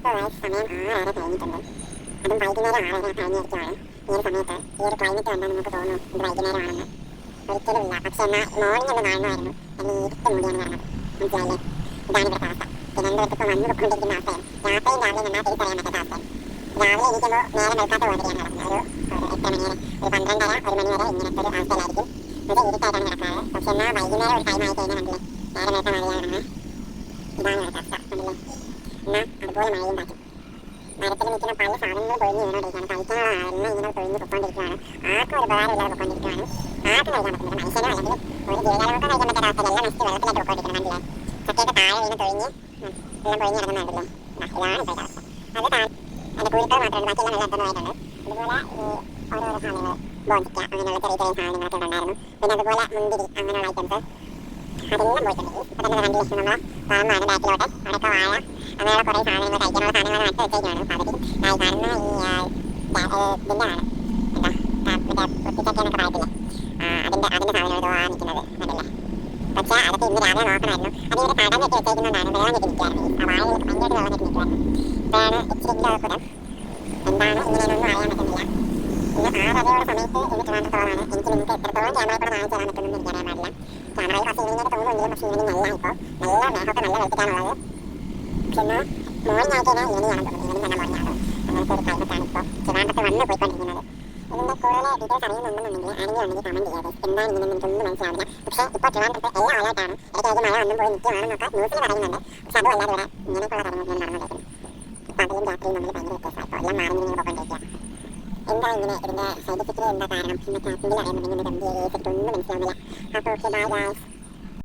സമയം 6:30 കഴിഞ്ഞിട്ടുണ്ട്. അതും വൈകുന്നേരം 6:30 കഴിഞ്ഞിരിക്കുകയാണ്. ഈ ഒരു സമയത്ത് ഈ ഒരു ക്ലൈമറ്റ് കണ്ടാൽ നമുക്ക് തോന്നും ഇത് വൈകുന്നേരമാണെന്ന്. ഒരിക്കലുമില്ല. പക്ഷെ എന്നാൽ മോർണിംഗ് ഒന്ന് കാണുമായിരുന്നു. നല്ല ഇരുട്ട് മൂടിയാണ് കാണുന്നത്. മനസ്സിലായില്ലേ? ഇതാണ് ഇവിടുത്തെ അവസ്ഥ. തിരുവനന്തപുരത്ത് ഇപ്പോൾ വന്നു പൊയ്ക്കൊണ്ടിരിക്കുന്ന അവസ്ഥയാണ്. രാത്രിയും രാവിലെ നന്നായി തിരിച്ചറിയാൻ പറ്റാത്ത അവസ്ഥയാണ്. രാവിലെ എണീക്കുമ്പോൾ നേരെ വെളുക്കാത്ത പോലെയാണ് നടക്കുന്നത്. ഒരു 8 മണി വരെ, ഒരു 12:30, 1 മണി വരെ ഇങ്ങനത്തെ ഒരു അവസ്ഥയിലായിരിക്കും. ഇത് ഇരുട്ടായിട്ടാണ് നടക്കാറ്. പക്ഷെ എന്നാൽ വൈകുന്നേരം ഒരു ടൈം ആയി കഴിഞ്ഞാൽ കണ്ടില്ലേ നേരെ വെളുത്ത മഴയാണ്. ഇതാണ് ഇവിടുത്തെ അവസ്ഥ. കണ്ടില്ലേ? എന്നാൽ അതുപോലെ മഴയും കാറ്റും. മരത്തിൽ നിൽക്കുന്ന പല സാധനങ്ങൾ പൊഴിഞ്ഞ് വീണോണ്ടിരിക്കുകയാണ്. കഴിക്കാനുള്ള എല്ലാം ഇങ്ങനെ പൊഴിഞ്ഞ് പൊയ്ക്കൊണ്ടിരിക്കുകയാണ്. ആർക്കും ഒരു ഉപകാരമില്ലാതെ പൊയ്ക്കൊണ്ടിരിക്കുകയാണ്. ആർക്കും കഴിക്കാൻ പറ്റുന്നില്ല. മനുഷ്യനോ അല്ലെങ്കിൽ ഒരു ജീവജാലങ്ങൾക്കും കഴിക്കാൻ പറ്റാത്ത അവസ്ഥയിൽ എല്ലാം നശിച്ച് വെള്ളത്തിലേക്ക് പൊയ്ക്കൊണ്ടിരിക്കണം. കണ്ടില്ലേ? ചക്കയൊക്കെ താഴെ വീണ് തൊഴിഞ്ഞ് എല്ലാം പൊഴിഞ്ഞ് കിടക്കുന്നുണ്ടല്ലേ? ഇതാണ് ഇപ്പോഴത്തെ അവസ്ഥ. അത് അതിൻ്റെ കുരുക്കൾ മാത്രമല്ല, ബാക്കിയെല്ലാം നല്ല അർത്ഥമായിട്ടുണ്ട്. അതുപോലെ ഓരോരോ സാധനങ്ങൾ ബോൺസിക്ക അങ്ങനെയുള്ള ചെറിയ ചെറിയ സാധനങ്ങളൊക്കെ ഉണ്ടായിരുന്നു. പിന്നെ അതുപോലെ മുന്തിരി അങ്ങനെയുള്ള ഐറ്റംസ് അതെല്ലാം പോയിട്ടുണ്ട്. ഇപ്പം തന്നെ കണ്ടില്ലേ നമ്മളെ പാമ്പാണ് ബാക്കിലോട്ട്. അവിടെയൊക്കെ വാഴ അങ്ങനെയുള്ള കുറേ സാധനങ്ങൾ കഴിക്കാനുള്ള സാധനങ്ങൾ നട്ട് വെച്ചേക്കാണ്. പകുതി കാണുന്ന ഇതിൻ്റെ ആണ് എന്താ പൊട്ടിച്ചൊക്കെയെന്നൊക്കെ പറയത്തില്ലേ, അതിൻ്റെ സാധനങ്ങൾ ആ നിൽക്കുന്നത് അതല്ലേ. പക്ഷേ അതൊക്കെ ഇന്ന് രാവിലെ നോക്കണമായിരുന്നു. അതിവിടെ തടം കെട്ടി വെച്ചേക്കുന്നതാണ്. വെള്ളം കെട്ടി നിൽക്കുകയായിരുന്നു. ആ വാഴയിൽ ഭയങ്കരമായിട്ട് വെള്ളം കെട്ടി നിൽക്കുകയായിരുന്നു. ഇപ്പോഴാണ് ഇച്ചിരി കുരം. എന്താണ് ഇങ്ങനെയൊന്നും അറിയാൻ പറ്റുന്നില്ല. പിന്നെ 6:30 സമയത്ത് ഇത് ട്രിവാൻഡ്രത്തോളാണ്. എനിക്ക് നിങ്ങൾക്ക് എത്രത്തോളം ക്യാമറ കൂടെ വാങ്ങിച്ചു തരാൻ പറ്റുമെന്ന് എനിക്കറിയാൻ പാടില്ല. ക്യാമറയിൽ കുറച്ച് ഈവനിങ്ങായിട്ട് തോന്നുമെങ്കിലും പക്ഷേ ഈവനിങ് അല്ല. ഇപ്പോൾ നല്ല മേഘമൊക്കെ നല്ല വെളുത്തിട്ടാണുള്ളത്. പക്ഷെ എന്നാൽ മോർണിംഗ് ആയിട്ട് കഴിഞ്ഞാൽ ഈവനിങ് ആണ് തോന്നുന്നത്. ഈവനിങ് തന്നെ മോർണിംഗ് ആണ്. അങ്ങനത്തെ ഒരു ക്ലൈമറ്റാണ് ഇപ്പോൾ ട്രിവാൻഡ്രത്ത് വന്ന് പോയിക്കൊണ്ടിരിക്കുന്നത്. ഇതിൻ്റെ കൂടുതൽ ഡീറ്റെയിൽസ് അറിയുന്നുണ്ടെന്നുണ്ടെങ്കിൽ ആരെങ്കിലും ഉണ്ടെങ്കിൽ കമൻറ്റ് ചെയ്യുക. എന്താണ് ഇങ്ങനെ എനിക്കൊന്നും മനസ്സിലാവില്ല. പക്ഷേ ഇപ്പോൾ ട്രിവാൻഡ്രത്ത് എല്ലാം അലേർട്ടാണ്. ഇടയ്ക്ക് മഴ വന്നും പോയി നിൽക്കുകയാണെന്നൊക്കെ ന്യൂസിൽ പറയുന്നുണ്ട്. പക്ഷെ അതുമല്ലാതെ ഇവിടെ ഇങ്ങനെയൊക്കെയുള്ള കാര്യങ്ങൾ ഞാൻ നടന്നുകൊണ്ടിരിക്കുന്നത്. പകലും രാത്രിയും തമ്മിൽ ഭയങ്കര വ്യത്യാസമാണ്. ഇപ്പോൾ എല്ലാം മാറി ഇങ്ങനെ പോയിക്കൊണ്ടിരിക്കുക. എന്താ ഇങ്ങനെ ഇതിൻ്റെ സൈഡ് എഫക്റ്റിൽ എന്താ കാരണം എന്നൊക്കെ ആർക്കെങ്കിലും അറിയാമെന്നുണ്ടെങ്കിൽ നമുക്ക് എന്ത് ചെയ്തിട്ടൊന്നും മനസ്സിലാവില്ല. അപ്പോൾ ഓക്കെ ബൈ ഗൈസ്.